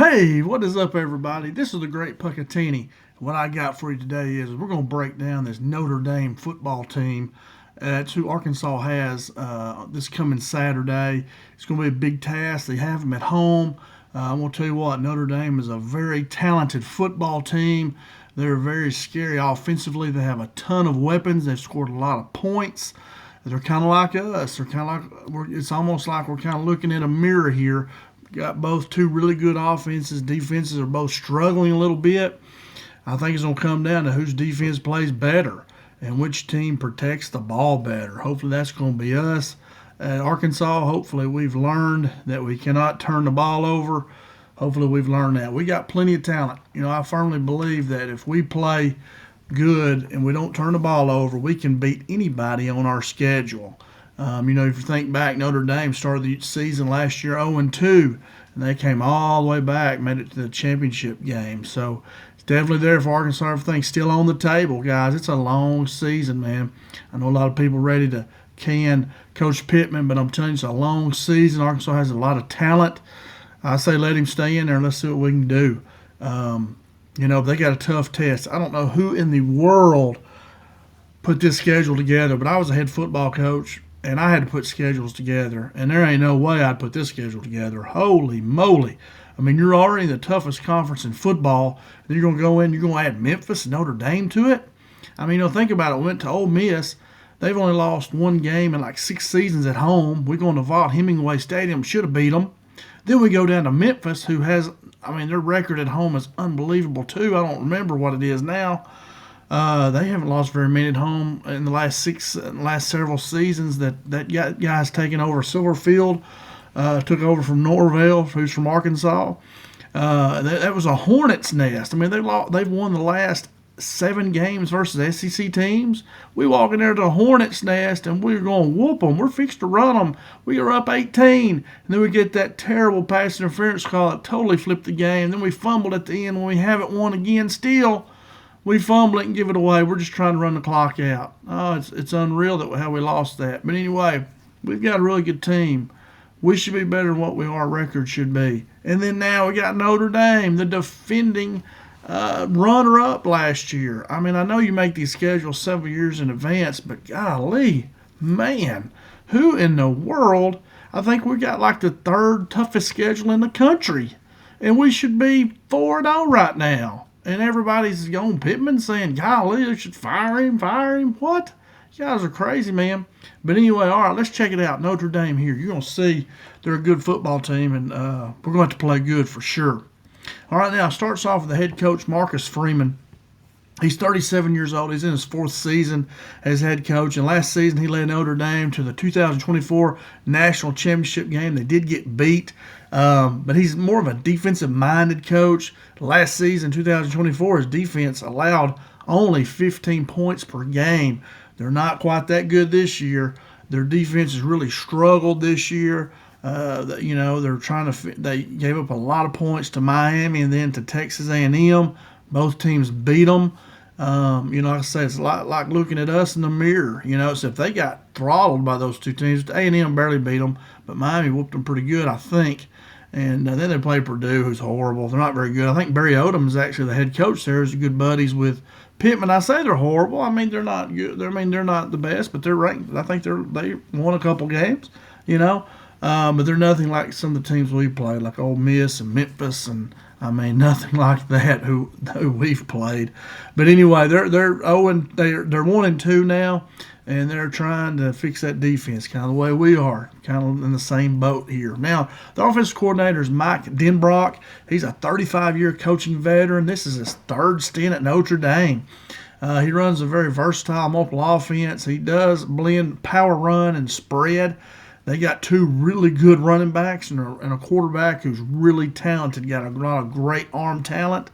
Hey, what is up, everybody? This is the great Puckettini. What I got for you today is we're going to break down this Notre Dame football team. That's who Arkansas has this coming Saturday. It's going to be a big task. They have them at home. I'm going to tell you what, Notre Dame is a very talented football team. They're very scary offensively. They have a ton of weapons. They've scored a lot of points. They're kind of like us. They're kind of like it's almost like we're kind of looking in a mirror here. Got both two really good offenses. Defenses are both struggling a little bit. I think it's going to come down to whose defense plays better and which team protects the ball better. Hopefully that's going to be us. At Arkansas, hopefully we've learned that we cannot turn the ball over. Hopefully we've learned that. We got plenty of talent. I firmly believe that if we play good and we don't turn the ball over, we can beat anybody on our schedule. If you think back, Notre Dame started the season last year 0-2, and they came all the way back, made it to the championship game. So it's definitely there for Arkansas. Everything's still on the table, guys. It's a long season, man. I know a lot of people ready to can Coach Pittman, but I'm telling you, it's a long season. Arkansas has a lot of talent. I say let him stay in there and let's see what we can do. They got a tough test. I don't know who in the world put this schedule together, but I was a head football coach, and I had to put schedules together, and there ain't no way I'd put this schedule together. Holy moly. I mean, you're already the toughest conference in football, then you're going to go in, you're going to add Memphis and Notre Dame to it? I mean, think about it. We went to Ole Miss. They've only lost one game in like 6 seasons at home. We're going to Vaught Hemingway Stadium. Should have beat them. Then we go down to Memphis, who has, their record at home is unbelievable too. I don't remember what it is now. They haven't lost very many at home in the last several seasons. That guy's taken over. Silverfield took over from Norvell, who's from Arkansas. That was a hornet's nest. They've won the last 7 games versus SEC teams. We walk in there to a hornet's nest and we're going to whoop them. We're fixed to run them. We are up 18, and then we get that terrible pass interference call that totally flipped the game. Then we fumbled at the end when we haven't won again. Still, we fumble it and give it away. We're just trying to run the clock out. Oh, it's unreal how we lost that. But anyway, we've got a really good team. We should be better than what our record should be. And then now we got Notre Dame, the defending runner-up last year. I know you make these schedules several years in advance, but golly, man, who in the world? I think we got like the 3rd toughest schedule in the country, and we should be 4-0 right now. And everybody's going Pittman saying, golly, they should fire him. What? You guys are crazy, man. But anyway, all right, let's check it out. Notre Dame here. You're going to see they're a good football team, and we're going to have to play good for sure. All right, now it starts off with the head coach, Marcus Freeman. He's 37 years old. He's in his 4th season as head coach. And last season, he led Notre Dame to the 2024 National Championship game. They did get beat, but he's more of a defensive-minded coach. Last season, 2024, his defense allowed only 15 points per game. They're not quite that good this year. Their defense has really struggled this year. They gave up a lot of points to Miami and then to Texas A&M. Both teams beat them. Like I say, it's a lot like looking at us in the mirror. So if they got throttled by those two teams, A&M barely beat them, but Miami whooped them pretty good, I think. And then they played Purdue, who's horrible. They're not very good. I think Barry Odom is actually the head coach there. He's good buddies with Pittman. I say they're horrible. They're not good. They're not the best, but they're ranked. I think they won a couple games. But they're nothing like some of the teams we played, like Ole Miss and Memphis, and nothing like that who we've played. But anyway, they're 1-2 now, and they're trying to fix that defense, kind of the way we are, kind of in the same boat here. Now, the offensive coordinator is Mike Denbrock. He's a 35-year coaching veteran. This is his 3rd stint at Notre Dame. He runs a very versatile, multiple offense. He does blend power run and spread. They got 2 really good running backs and a quarterback who's really talented, got a lot of great arm talent.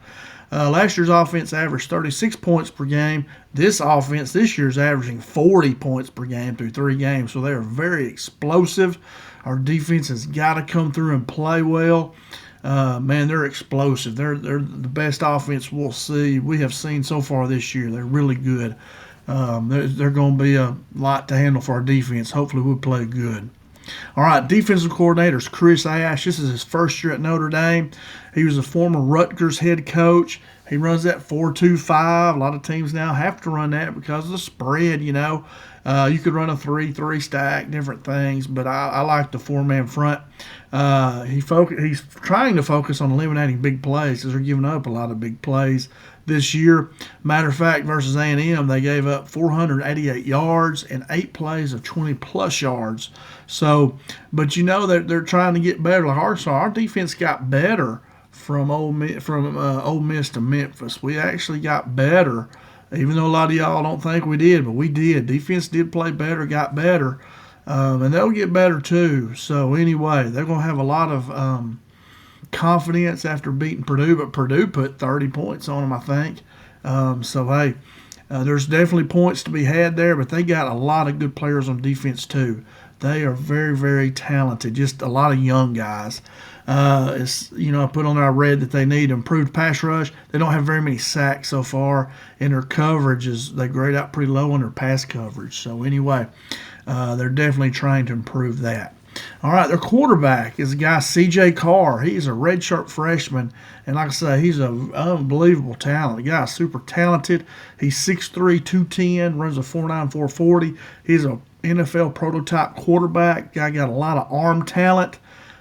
Last year's offense averaged 36 points per game. This offense this year is averaging 40 points per game through 3 games, so they are very explosive. Our defense has got to come through and play well. They're explosive. They're the best offense we have seen so far this year. They're really good. They're going to be a lot to handle for our defense. Hopefully we'll play good. All right, defensive coordinator is Chris Ash. This is his first year at Notre Dame. He was a former Rutgers head coach. He runs that 4-2-5. A lot of teams now have to run that because of the spread, you know. You could run a 3-3 stack, different things, but I like the four-man front. He's trying to focus on eliminating big plays because they're giving up a lot of big plays this year. Matter of fact, versus A&M, they gave up 488 yards and 8 plays of 20-plus yards. So, but you know they're trying to get better. Like Arkansas, our defense got better from Ole Miss to Memphis. We actually got better, even though a lot of y'all don't think we did, but we did. Defense did play better, got better, and they'll get better too. So anyway, they're going to have a lot of confidence after beating Purdue, but Purdue put 30 points on them, I think. So, hey, there's definitely points to be had there, but they got a lot of good players on defense too. They are very, very talented, just a lot of young guys. I put on there, I read that they need improved pass rush. They don't have very many sacks so far, and their coverage they grade out pretty low on their pass coverage. So anyway, they're definitely trying to improve that. All right, their quarterback is a guy, C.J. Carr. He's a redshirt freshman, and like I say, he's an unbelievable talent. The guy's super talented. He's 6'3", 210, runs a 4.9, 440. He's a NFL prototype quarterback. Guy got a lot of arm talent.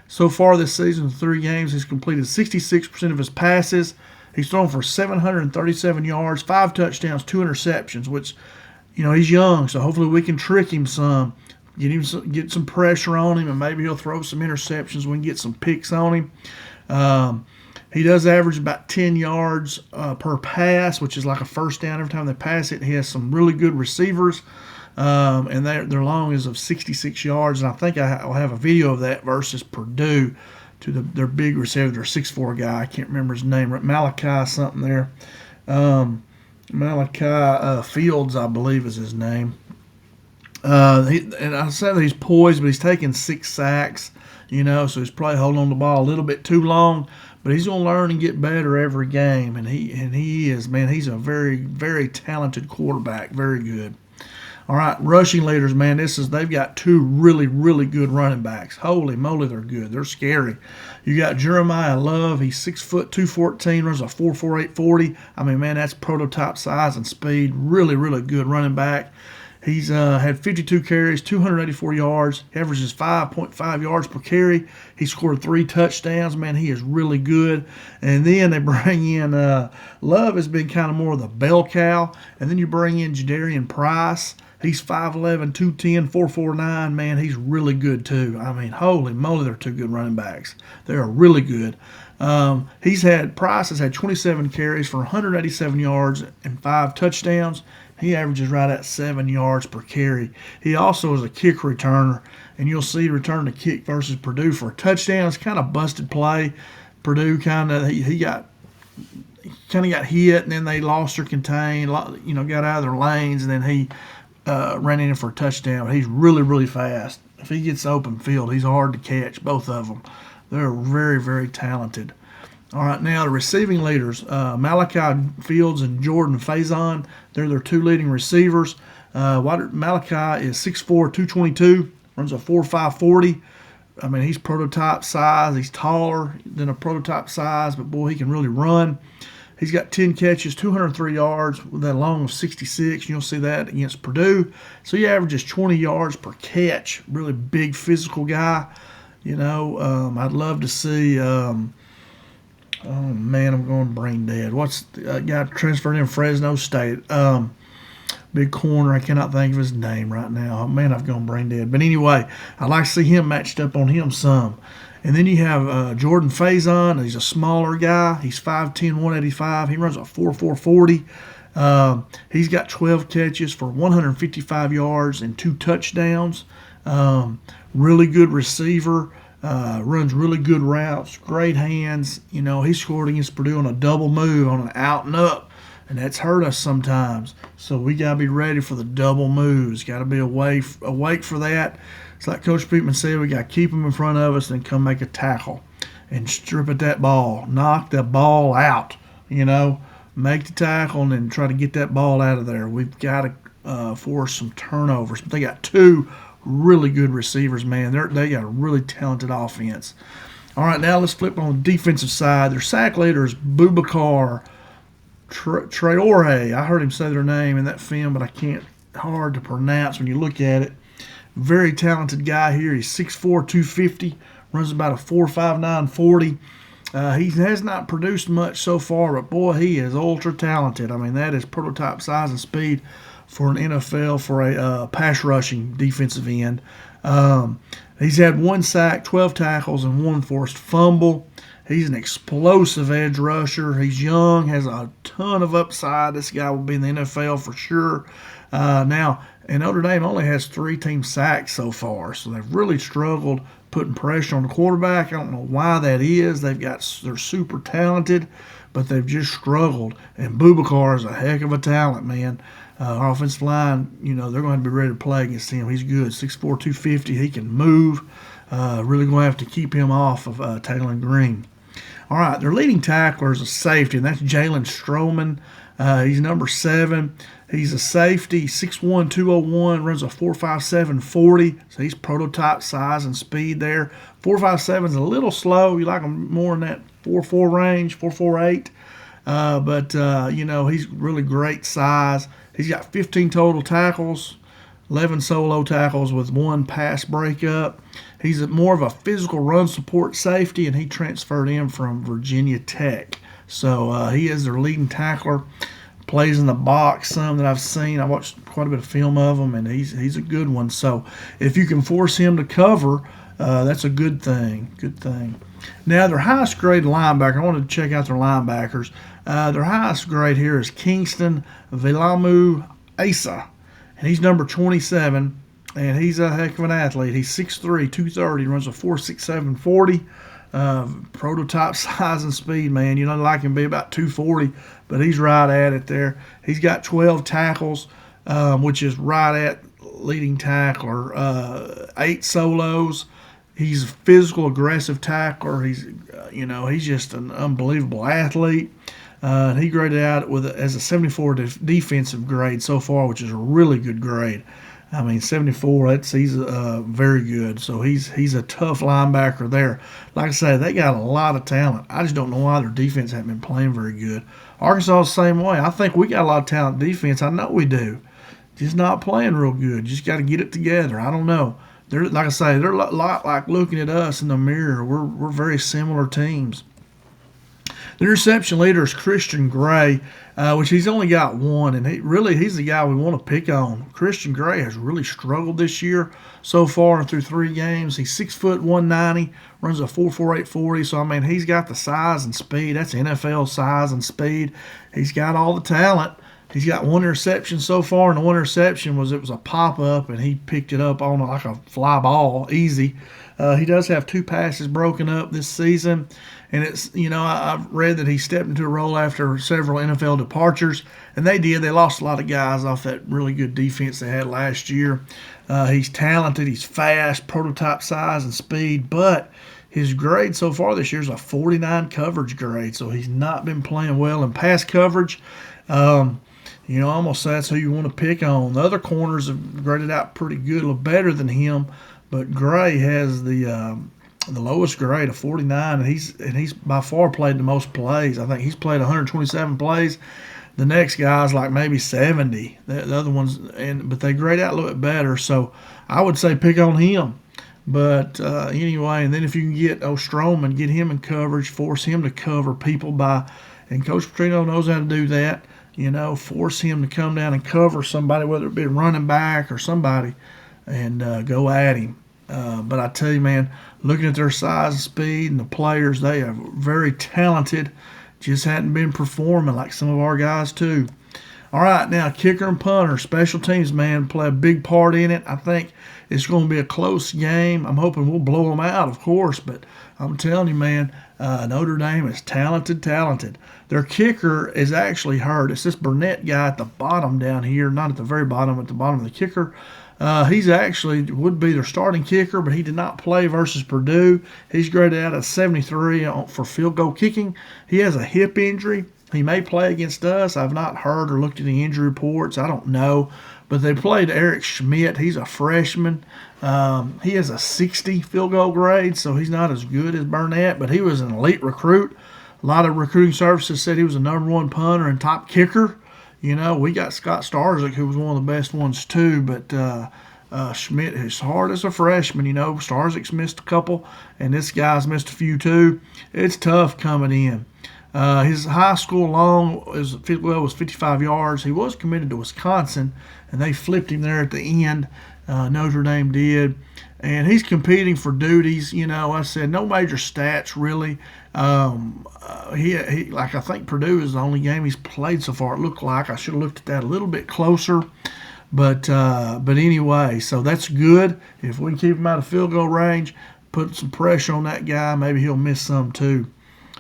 So far this season, 3 games, he's completed 66% of his passes. He's thrown for 737 yards, 5 touchdowns, 2 interceptions, which, he's young, so hopefully we can trick him some. Get some pressure on him, and maybe he'll throw some interceptions. We can get some picks on him. He does average about 10 yards per pass, which is like a first down every time they pass it. He has some really good receivers, and their long is of 66 yards. And I think I'll have a video of that versus Purdue to their big receiver, their 6'4" guy. I can't remember his name. Malachi something there. Malachi Fields, I believe, is his name. And I said that he's poised, but he's taking 6 sacks, so he's probably holding on the ball a little bit too long. But he's going to learn and get better every game, and he is, man, he's a very, very talented quarterback, very good. All right, rushing leaders, man, they've got 2 really, really good running backs. Holy moly, they're good. They're scary. You got Jeremiah Love. He's 6 foot 214, runs a 4.48 40. I mean, man, that's prototype size and speed. Really, really good running back. He's had 52 carries, 284 yards, averages 5.5 yards per carry. He scored 3 touchdowns. Man, he is really good. And then they bring in Love has been kind of more of the bell cow. And then you bring in Jadarian Price. He's 5'11", 210, 4.49. Man, he's really good too. I mean, holy moly, they're 2 good running backs. They are really good. Price has had 27 carries for 187 yards and 5 touchdowns. He averages right at 7 yards per carry. He also is a kick returner, and you'll see return the kick versus Purdue for a touchdown. It's kind of busted play. Purdue he got hit, and then they lost or contained, got out of their lanes, and then he ran in for a touchdown. But he's really, really fast. If he gets open field, he's hard to catch, both of them. They're very, very talented. All right, now the receiving leaders, Malachi Fields and Jordan Faison, they're their 2 leading receivers. Malachi is 6'4", 222, runs a 4.5 40. I mean, he's prototype size. He's taller than a prototype size, but boy, he can really run. He's got 10 catches, 203 yards with that long of 66. You'll see that against Purdue. So he averages 20 yards per catch. Really big physical guy. I'd love to see. Oh man, I'm going brain dead. What's the guy transferred in Fresno State? Big corner. I cannot think of his name right now. Oh, man, I've gone brain dead. But anyway, I'd like to see him matched up on him some. And then you have Jordan Faison. He's a smaller guy. He's 5'10", 185. He runs a 4.4 40. He's got 12 catches for 155 yards and 2 touchdowns. Really good receiver. Runs really good routes, great hands. He scored against Purdue on a double move on an out and up, and that's hurt us sometimes. So we got to be ready for the double moves. Got to be awake for that. It's like Coach Pittman said, we got to keep them in front of us and come make a tackle and strip at that ball, knock the ball out. Make the tackle and then try to get that ball out of there. We've got to force some turnovers. But they got 2 really good receivers, man. They got a really talented offense. All right, now let's flip on the defensive side. Their sack leader is Boubacar Traore. I heard him say their name in that film, but I can't. Hard to pronounce when you look at it. Very talented guy here. He's 6'4", 250, runs about a 4.59 40. He has not produced much so far, but boy, he is ultra talented. I mean, that is prototype size and speed for an NFL for a pass rushing defensive end. He's had 1 sack, 12 tackles, and 1 forced fumble. He's an explosive edge rusher. He's young, has a ton of upside. This guy will be in the NFL for sure. Now, and Notre Dame only has 3 team sacks so far, so they've really struggled putting pressure on the quarterback. I don't know why that is. They're super talented, but they've just struggled. And Boubacar is a heck of a talent, man. Our offensive line, they're going to have to be ready to play against him. He's good, 6'4", 250. He can move. Really going to have to keep him off of Taylor Green. All right, their leading tackler is a safety, and that's Jalen Stroman. He's number 7. He's a safety, 6'1", 201, runs a 4.57 40. So he's prototype size and speed there. 4.57 is a little slow. You like him more in that 4.4 range, 4.48. But he's really great size. He's got 15 total tackles, 11 solo tackles with 1 pass breakup. He's more of a physical run support safety, and he transferred in from Virginia Tech. So he is their leading tackler. Plays in the box some that I've seen. I watched quite a bit of film of him, and he's a good one. So if you can force him to cover, that's a good thing. Good thing. Now, their highest grade linebacker, I wanted to check out their linebackers. Their highest grade here is Kingston Vilamu Asa, and he's number 27, and he's a heck of an athlete. He's 6'3", 230, runs a 4.67 40. Prototype size and speed, man. You know, like him be about 240, but he's right at it there. He's got 12 tackles, which is right at leading tackler. 8 solos. He's a physical, aggressive tackler. He's just an unbelievable athlete. He graded out as a 74 defensive grade so far, which is a really good grade. I mean, 74, he's very good. So he's a tough linebacker there. Like I say, they got a lot of talent. I just don't know why their defense hasn't been playing very good. Arkansas is the same way. I think we got a lot of talent defense. I know we do. Just not playing real good. Just got to get it together. I don't know. They're like I say, they're a lot like looking at us in the mirror. We're very similar teams. The interception leader is Christian Gray, which he's only got 1, and he's the guy we want to pick on. Christian Gray has really struggled this year so far through 3 games. He's 6 foot 190, runs a 4.48 40. So I mean, he's got the size and speed. That's NFL size and speed. He's got all the talent. He's got 1 interception so far, and the 1 interception was a pop-up, and he picked it up on like a fly ball, easy. He does have 2 passes broken up this season, and it's I've read that he stepped into a role after several NFL departures, and they did. They lost a lot of guys off that really good defense they had last year. He's talented, he's fast, prototype size and speed, but his grade so far this year is a 49 coverage grade, so he's not been playing well in pass coverage. Almost that's who you want to pick on. The other corners have graded out pretty good, a little better than him, but Gray has the lowest grade of 49, and he's by far played the most plays. I think he's played 127 plays. The next guy's like maybe 70. The other ones, but they grade out a little bit better. So I would say pick on him. But anyway, and then if you can get Stroman, get him in coverage, force him to cover people and Coach Petrino knows how to do that. Force him to come down and cover somebody, whether it be a running back or somebody, and go at him. But I tell you, man, looking at their size and speed and the players, they are very talented. Just hadn't been performing like some of our guys too. All right, now kicker and punter, special teams, man, play a big part in it. I think it's going to be a close game. I'm hoping we'll blow them out, of course, but I'm telling you, man, Notre Dame is talented. Their kicker is actually hurt. It's this Burnett guy at the bottom down here, not at the very bottom, at the bottom of the kicker. He's actually would be their starting kicker, but he did not play versus Purdue. He's graded out at 73 for field goal kicking. He has a hip injury, He may play against us. I've not heard or looked at any injury reports. I don't know. But they played Eric Schmidt. He's a freshman. He has a 60 field goal grade, so he's not as good as Burnett, but he was an elite recruit. A lot of recruiting services said he was the number one punter and top kicker. You know, we got Scott Starzik, who was one of the best ones too, but Schmidt is hard as a freshman. You know, Starzik's missed a couple, and this guy's missed a few too. It's tough coming in. His high school long was 55 yards. He was committed to Wisconsin, and they flipped him there at the end. Notre Dame did, and he's competing for duties. You know, I said no major stats really. He like I think Purdue is the only game he's played so far. It looked like I should have looked at that a little bit closer. But anyway, so that's good. If we can keep him out of field goal range, put some pressure on that guy, maybe he'll miss some too.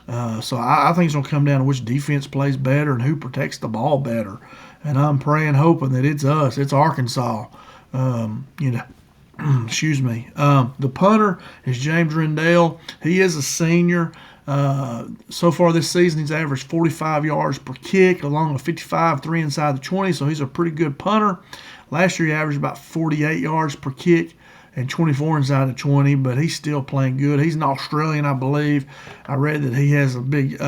So I think it's going to come down to which defense plays better and who protects the ball better. And I'm praying, hoping that it's us. It's Arkansas. You know, excuse me. The punter is James Rendell. He is a senior. So far this season, he's averaged 45 yards per kick, along with 55, 3 inside the 20. So he's a pretty good punter. Last year, he averaged about 48 yards per kick and 24 inside the 20, but he's still playing good. He's an Australian, I believe. I read that he has a big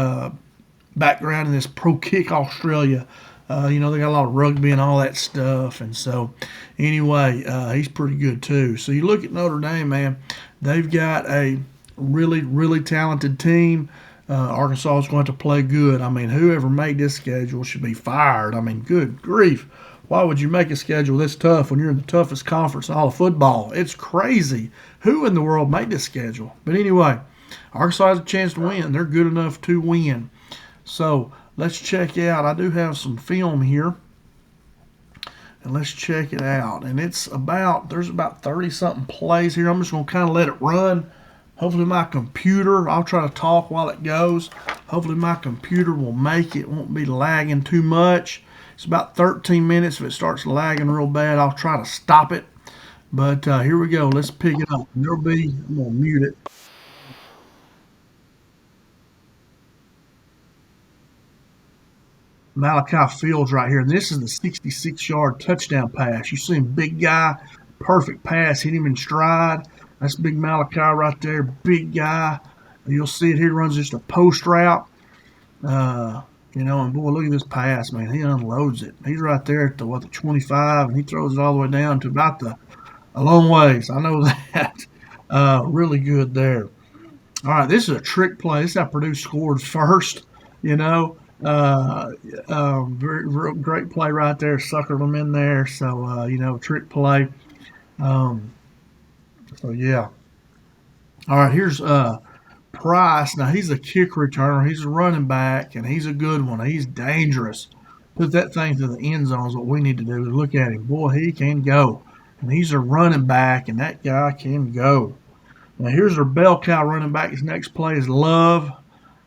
background in this Pro Kick Australia. You know, they got a lot of rugby and all that stuff. And so, anyway, he's pretty good too. So you look at Notre Dame, man, they've got a really, really talented team. Arkansas is going to play good. I mean, whoever made this schedule should be fired. I mean, good grief. Why would you make a schedule this tough when you're in the toughest conference in all of football? It's crazy. Who in the world made this schedule? But anyway, Arkansas has a chance to win. They're good enough to win. So let's check out. I do have some film here. And let's check it out. And there's about 30-something plays here. I'm just going to kind of let it run. Hopefully my computer, I'll try to talk while it goes. Hopefully my computer will make it. Won't be lagging too much. It's about 13 minutes. If it starts lagging real bad, I'll try to stop it. But here we go. Let's pick it up. I'm going to mute it. Malachi Fields right here. And this is the 66-yard touchdown pass. You see him, big guy, perfect pass, hit him in stride. That's big Malachi right there, big guy. You'll see it here, runs just a post route. You know, and boy, look at this pass, man. He unloads it. He's right there at the 25, and he throws it all the way down to about a long ways. I know that. Really good there. All right, this is a trick play. This is how Purdue scored first. You know, very great play right there. Suckered them in there. So you know, trick play. Um, so yeah. All right, here's Price. Now he's a kick returner. He's a running back, and he's a good one. He's dangerous. Put that thing to the end zone is what we need to do. Is look at him. Boy, he can go. And he's a running back, and that guy can go. Now here's our bell cow running back. His next play is Love.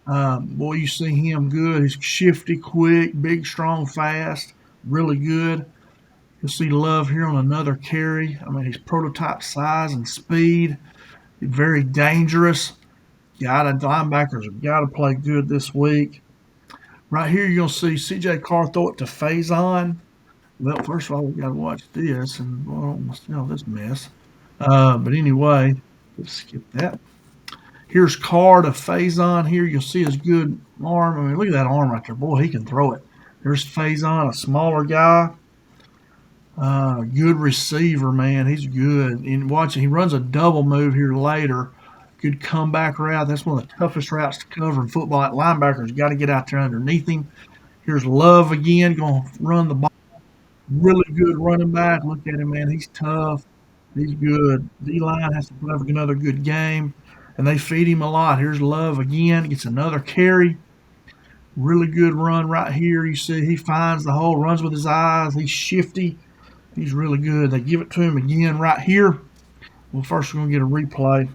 Boy, you see him good. He's shifty, quick, big, strong, fast. Really good. You'll see Love here on another carry. I mean, he's prototype size and speed. He's very dangerous. Linebackers have got to play good this week. Right here, you'll see C.J. Carr throw it to Faison. Well, first of all, we got to watch this and this mess. But anyway, let's skip that. Here's Carr to Faison. Here you'll see his good arm. I mean, look at that arm right there. Boy, he can throw it. There's Faison, a smaller guy. Good receiver, man. He's good. And watch it. He runs a double move here later. Good comeback route. That's one of the toughest routes to cover in football. That linebackers got to get out there underneath him. Here's Love again, going to run the ball. Really good running back. Look at him, man. He's tough. He's good. D-line has to have another good game. And they feed him a lot. Here's Love again. Gets another carry. Really good run right here. You see he finds the hole, runs with his eyes. He's shifty. He's really good. They give it to him again right here. Well, first we're going to get a replay.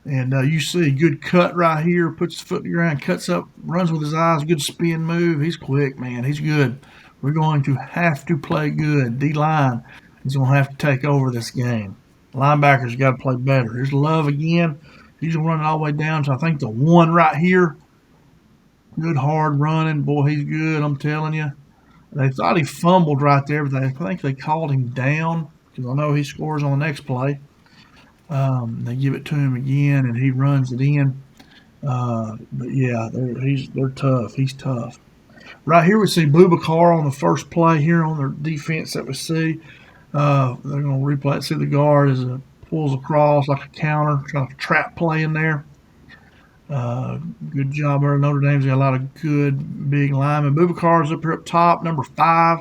And you see a good cut right here. Puts his foot in the ground, cuts up, runs with his eyes. Good spin move. He's quick, man. He's good. We're going to have to play good. D-line is going to have to take over this game. Linebackers got to play better. Here's Love again. He's going to run it all the way down to, I think, the 1 right here. Good hard running. Boy, he's good, I'm telling you. They thought he fumbled right there, but I think they called him down because I know he scores on the next play. They give it to him again, and he runs it in. But yeah, they're tough. He's tough. Right here we see Bubakar on the first play here on their defense that we see. They're going to replay it. See the guard as it pulls across like a counter, trying to trap play in there. Uh, Good job there. Notre Dame's got a lot of good big linemen. Bubakar's up here up top, number 5.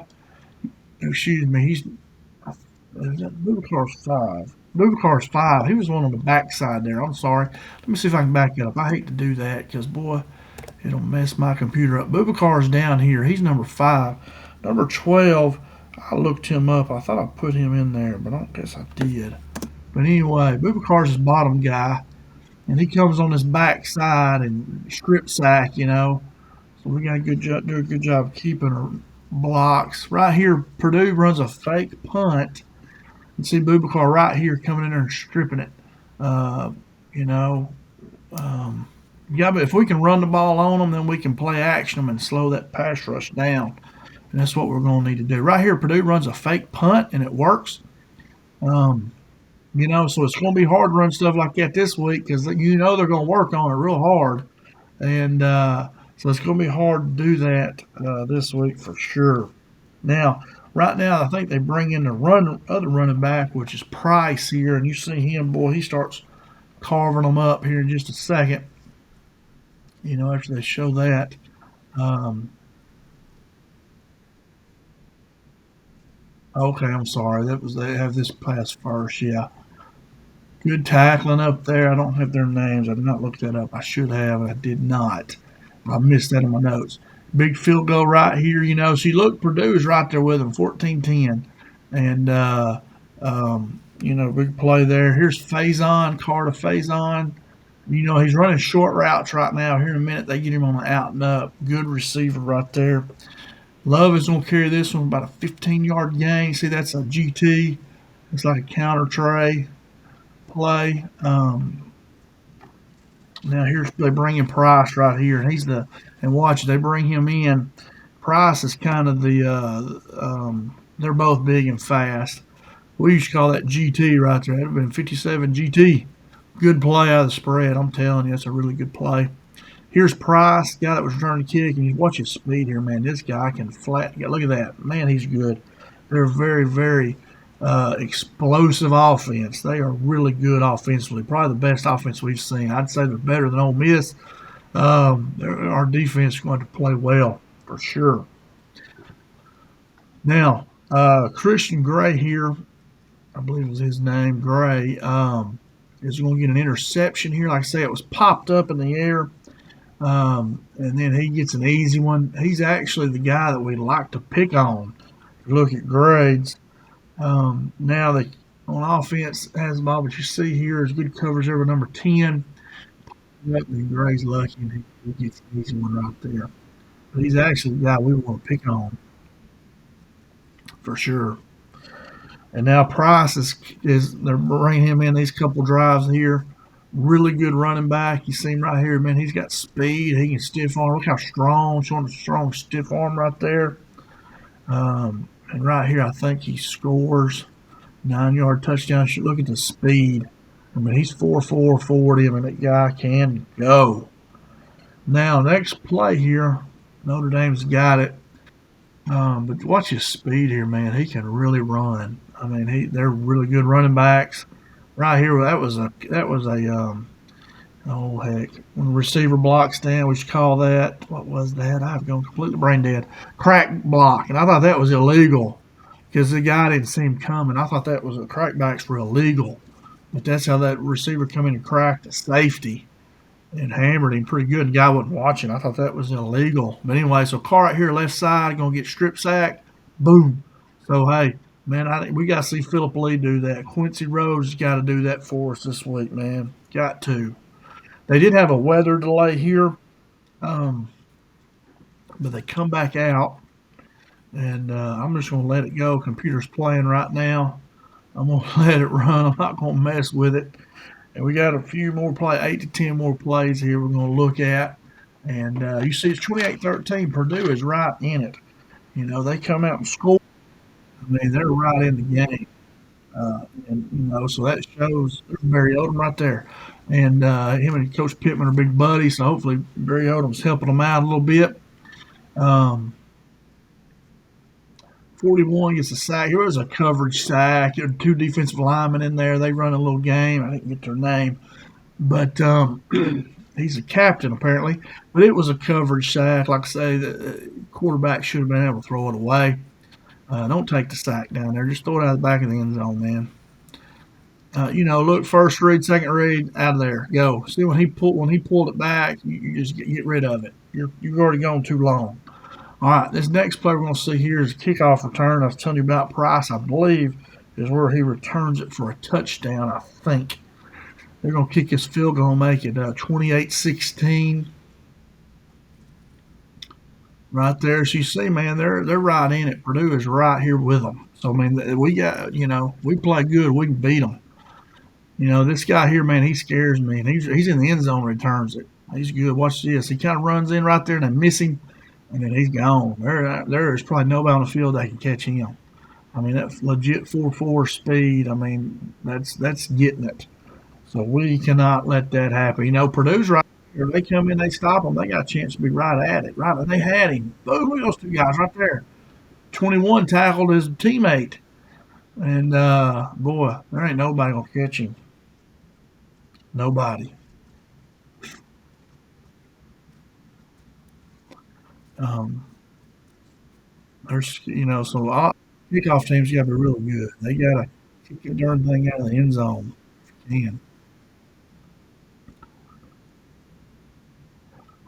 Excuse me, he's Bubakar's 5. Bubakar's 5. He was one on the backside there. I'm sorry. Let me see if I can back it up. I hate to do that because, boy, it'll mess my computer up. Bubakar's down here. He's number 5. Number 12, I looked him up. I thought I put him in there, but I don't guess I did. But anyway, Bubakar's his bottom guy, and he comes on his backside and strip sack, So we got a good job, do a good job keeping our blocks. Right here, Purdue runs a fake punt. You see Bubakar right here coming in there and stripping it. Uh, you know, yeah, but if we can run the ball on them, then we can play action them and slow that pass rush down. And that's what we're going to need to do. Right here, Purdue runs a fake punt, and it works. Um, so it's going to be hard to run stuff like that this week because they're going to work on it real hard. And so it's going to be hard to do that this week for sure. Now, right now, I think they bring in the other running back, which is Price here, and you see him, boy, he starts carving them up here in just a second. After they show that. Um, okay, I'm sorry. They have this pass first. Yeah, good tackling up there. I don't have their names. I did not look that up. I should have. I did not. I missed that in my notes. Big field goal right here. See, look, Purdue's right there with them, 14-10. And, big play there. Here's Faison, Carter Faison. He's running short routes right now. Here in a minute, they get him on the out and up. Good receiver right there. Love is going to carry this one about a 15-yard gain. See, that's a GT. It's like a counter tray play. Now here's they bring in Price right here, and watch they bring him in. Price is kind of they're both big and fast. We used to call that GT right there. That'd have been 57 GT. Good play out of the spread. I'm telling you, that's a really good play. Here's Price, guy that was returning the kick, and you watch his speed here, man. This guy can flatten. Look at that, man. He's good. They're very, very explosive offense. They are really good offensively. Probably the best offense we've seen. I'd say they're better than Ole Miss. Our defense is going to play well for sure. Now, Christian Gray here, I believe was his name, Gray, is going to get an interception here. Like I say, it was popped up in the air. And then he gets an easy one. He's actually the guy that we like to pick on. If you look at grades. Now they on offense has the ball, but you see here is good coverage over number 10. And Gray's lucky and he gets an easy one right there. But he's actually the guy we want to pick on for sure. And now Price is they're bringing him in these couple drives here. Really good running back. You see him right here, man. He's got speed. He can stiff arm. Look how strong, showing a strong stiff arm right there. And right here, I think he scores 9-yard touchdown. Look at the speed. I mean, he's 4.4 40. I mean, that guy can go. Now, next play here, Notre Dame's got it. But watch his speed here, man. He can really run. I mean, they're really good running backs. Right here, that was a oh heck, when the receiver blocks down, we should call that, what was that? I've gone completely brain dead. Crack block, and I thought that was illegal because the guy didn't see him coming. I thought that was crackbacks were illegal, but that's how that receiver come in and cracked the safety and hammered him pretty good. The guy wasn't watching. I thought that was illegal. But anyway, so Carr right here, left side, going to get strip sacked. Boom. So, hey, man, we got to see Philip Lee do that. Quincy Rhodes has got to do that for us this week, man. Got to. They did have a weather delay here, but they come back out, and I'm just going to let it go. Computer's playing right now. I'm going to let it run. I'm not going to mess with it. And we got a few more 8 to 10 more plays here we're going to look at. And you see it's 28-13. Purdue is right in it. They come out and score. I mean, they're right in the game. So that shows there's Barry Odom right there. And him and Coach Pittman are big buddies, so hopefully Barry Odom's helping them out a little bit. Um, 41 gets a sack. Here was a coverage sack. There were two defensive linemen in there. They run a little game. I didn't get their name, but he's a captain apparently. But it was a coverage sack. Like I say, the quarterback should have been able to throw it away. Don't take the sack down there. Just throw it out the back of the end zone, man. Look, first read, second read, out of there, go. See when he pulled it back, you just get rid of it. You've already gone too long. All right, this next play we're going to see here is a kickoff return. I was telling you about Price, I believe, is where he returns it for a touchdown. I think they're going to kick his field goal and make it 28-16. Right there, so you see, man, they're right in it. Purdue is right here with them. So I mean, we play good, we can beat them. This guy here, man, he scares me. And he's in the end zone, returns it. He's good. Watch this. He kind of runs in right there, and they miss him, and then he's gone. There is probably nobody on the field that can catch him. I mean, that's legit 4.4 speed. I mean, that's getting it. So we cannot let that happen. Purdue's right here. They come in, they stop them. They got a chance to be right at it. Right, and they had him. Boom, look at those two guys right there. 21 tackled his teammate. And, boy, there ain't nobody going to catch him. Nobody. Um, so all kickoff teams got to be really good. They got to kick the darn thing out of the end zone. Man,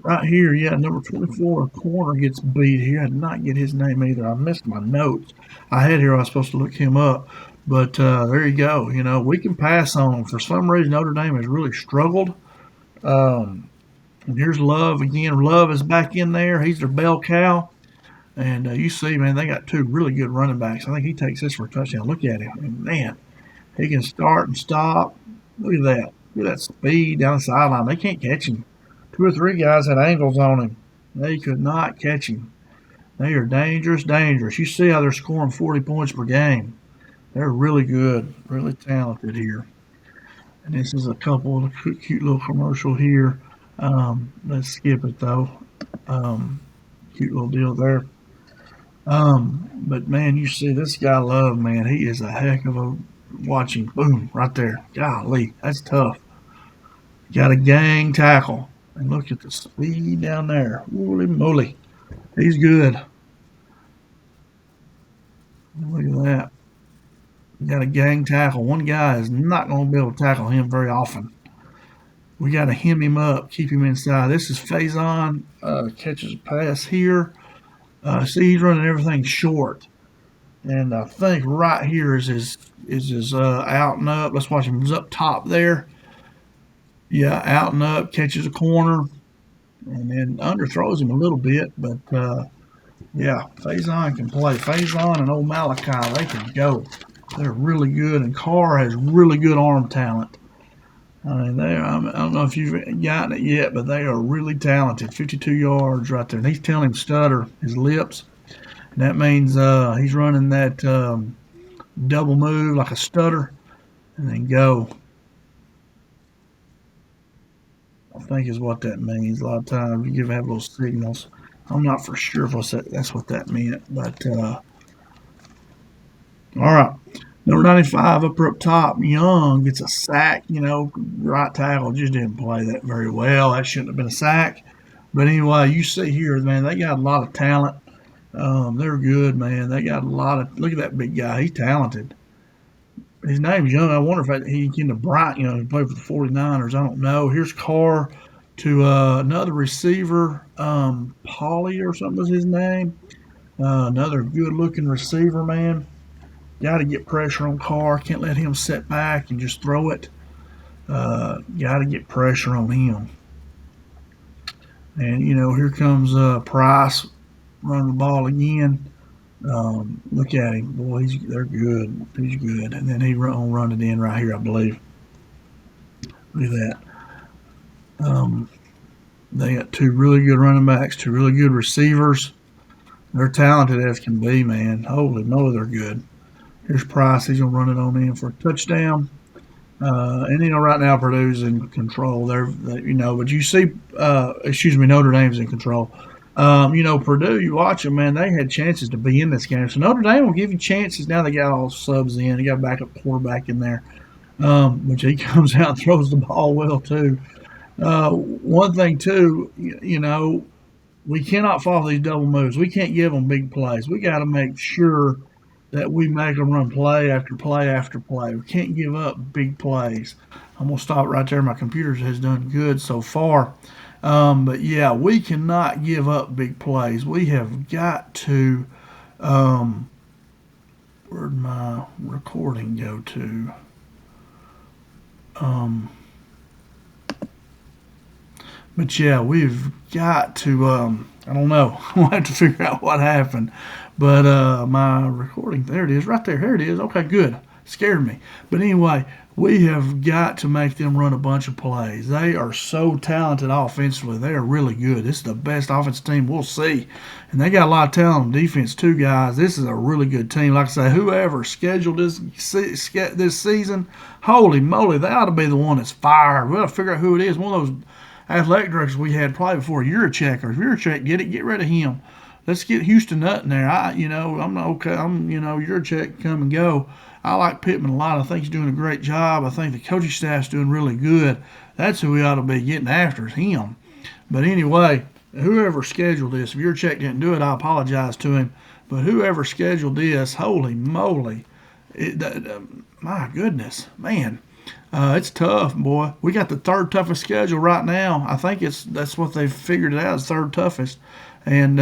right here, yeah, number 24 corner gets beat here. I did not get his name either. I missed my notes. I had here I was supposed to look him up. But there you go. We can pass on them. For some reason, Notre Dame has really struggled. Um, and here's Love again. Love is back in there. He's their bell cow. And you see, man, they got two really good running backs. I think he takes this for a touchdown. Look at him. And man, he can start and stop. Look at that. Look at that speed down the sideline. They can't catch him. Two or three guys had angles on him. They could not catch him. They are dangerous, dangerous. You see how they're scoring 40 points per game. They're really good, really talented here. And this is a couple of cute little commercial here. Let's skip it though. Cute little deal there. But man, you see this guy Love, man, he is a heck of a watching. Boom, right there. Golly, that's tough. Got a gang tackle. And look at the speed down there. Holy moly. He's good. Look at that. Got a gang tackle. One guy is not going to be able to tackle him very often. We got to hem him up, keep him inside. This is Faison. Catches a pass here. See, he's running everything short. And I think right here is his out and up. Let's watch him. He's up top there. Yeah, out and up, catches a corner, and then underthrows him a little bit. But yeah, Faison can play. Faison and old Malachi, they can go. They're really good, and Carr has really good arm talent. I mean, I don't know if you've gotten it yet, but they are really talented. 52 yards right there. And he's telling him stutter his lips. And that means he's running that double move like a stutter and then go. I think is what that means. A lot of times you have little signals. I'm not for sure if that's what that meant. But all right. Number 95 up top, Young gets a sack. Right tackle just didn't play that very well. That shouldn't have been a sack. But anyway, you see here, man, they got a lot of talent. They're good, man. They got a lot of. Look at that big guy. He's talented. His name's Young. I wonder if he came to Bryant. He played for the 49ers. I don't know. Here's Carr to another receiver, Polly or something was his name. Another good-looking receiver, man. Got to get pressure on Carr. Can't let him sit back and just throw it. Got to get pressure on him. And, here comes Price running the ball again. Look at him. Boy, they're good. He's good. And then he run it in right here, I believe. Look at that. They got two really good running backs, two really good receivers. They're talented as can be, man. Holy moly, they're good. Here's Price. He's going to run it on in for a touchdown. And right now Purdue's in control. But you see, Notre Dame's in control. Purdue, you watch them, man. They had chances to be in this game. So Notre Dame will give you chances. Now they got all subs in. They got a backup quarterback in there, which he comes out and throws the ball well too. One thing too, we cannot follow these double moves. We can't give them big plays. We got to make sure that we make them run play after play after play. We can't give up big plays. I'm going to stop right there. My computer has done good so far. But yeah, we cannot give up big plays. We have got to. Where'd my recording go to? But yeah, we've got to. I don't know. We'll have to figure out what happened. But my recording, there it is, right there. Here it is. Okay, good. Scared me. But anyway, we have got to make them run a bunch of plays. They are so talented offensively. They are really good. This is the best offensive team we'll see. And they got a lot of talent on defense too, guys. This is a really good team. Like I say, whoever scheduled this season, holy moly, they ought to be the one that's fired. We got to figure out who it is. One of those athletic directors we had probably before Yurachek, or if Yurachek get rid of him. Let's get Houston Nutt in there. I'm not okay. Yurachek come and go. I like Pittman a lot. I think he's doing a great job. I think the coaching staff's doing really good. That's who we ought to be getting after, is him. But anyway, whoever scheduled this, if Yurachek didn't do it, I apologize to him. But whoever scheduled this, holy moly, my goodness, man. It's tough, boy. We got the third toughest schedule right now. I think that's what they've figured it out, is third toughest. And,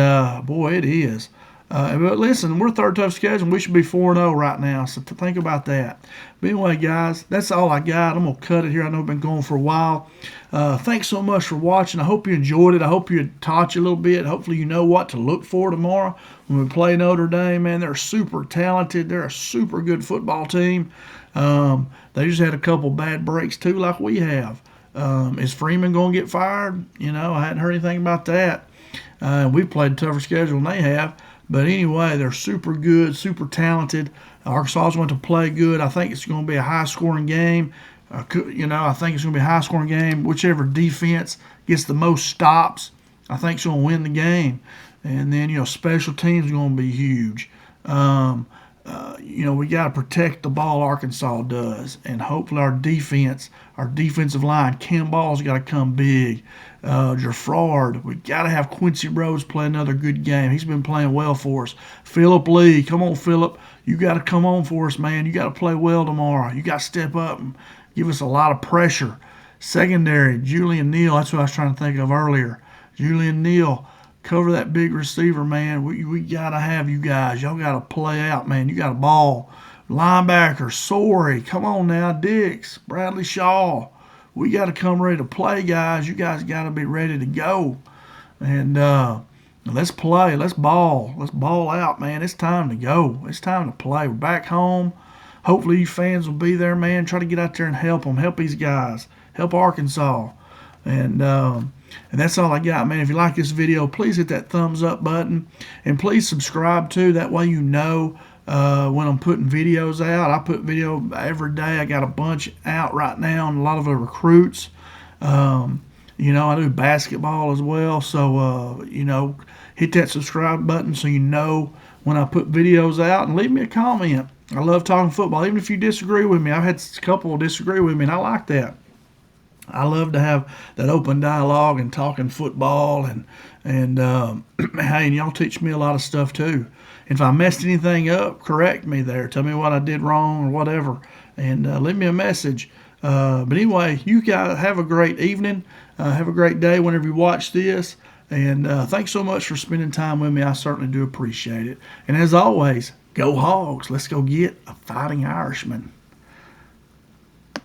boy, it is. But listen, we're third toughest schedule, and we should be 4-0 right now. So think about that. But anyway, guys, that's all I got. I'm going to cut it here. I know I've been going for a while. Thanks so much for watching. I hope you enjoyed it. I hope it taught you a little bit. Hopefully you know what to look for tomorrow when we play Notre Dame. Man, they're super talented. They're a super good football team. They just had a couple bad breaks, too, like we have. Is Freeman going to get fired? I hadn't heard anything about that. We've played a tougher schedule than they have. But anyway, they're super good, super talented. Arkansas is going to play good. I think it's going to be a high-scoring game. I think it's going to be a high-scoring game. Whichever defense gets the most stops, I think it's going to win the game. And then, special teams are going to be huge. We got to protect the ball, Arkansas does. And hopefully our defensive line, Kimball's got to come big. Gerfrard, we got to have Quincy Rhodes play another good game. He's been playing well for us. Phillip Lee, come on, Phillip. You got to come on for us, man. You got to play well tomorrow. You got to step up and give us a lot of pressure. Secondary, Julian Neal, that's what I was trying to think of earlier. Julian Neal, cover that big receiver, man. We got to have you guys. Y'all got to play out, man. You got a ball. Linebacker, Sorey, come on now. Dix, Bradley Shaw. We got to come ready to play, guys. You guys got to be ready to go. And let's play. Let's ball. Let's ball out, man. It's time to go. It's time to play. We're back home. Hopefully you fans will be there, man. Try to get out there and help them. Help these guys. Help Arkansas. And that's all I got, man. If you like this video, please hit that thumbs up button. And please subscribe, too. That way you know when I'm putting videos out. I put video every day. I got a bunch out right now, and a lot of the recruits. I do basketball as well. So, hit that subscribe button so you know when I put videos out, and leave me a comment. I love talking football, even if you disagree with me. I've had a couple disagree with me, and I like that. I love to have that open dialogue and talking football, and hey, and y'all teach me a lot of stuff too. If I messed anything up, correct me there. Tell me what I did wrong or whatever, and leave me a message. But anyway, you guys have a great evening. Have a great day whenever you watch this. And thanks so much for spending time with me. I certainly do appreciate it. And as always, go Hogs. Let's go get a Fighting Irishman.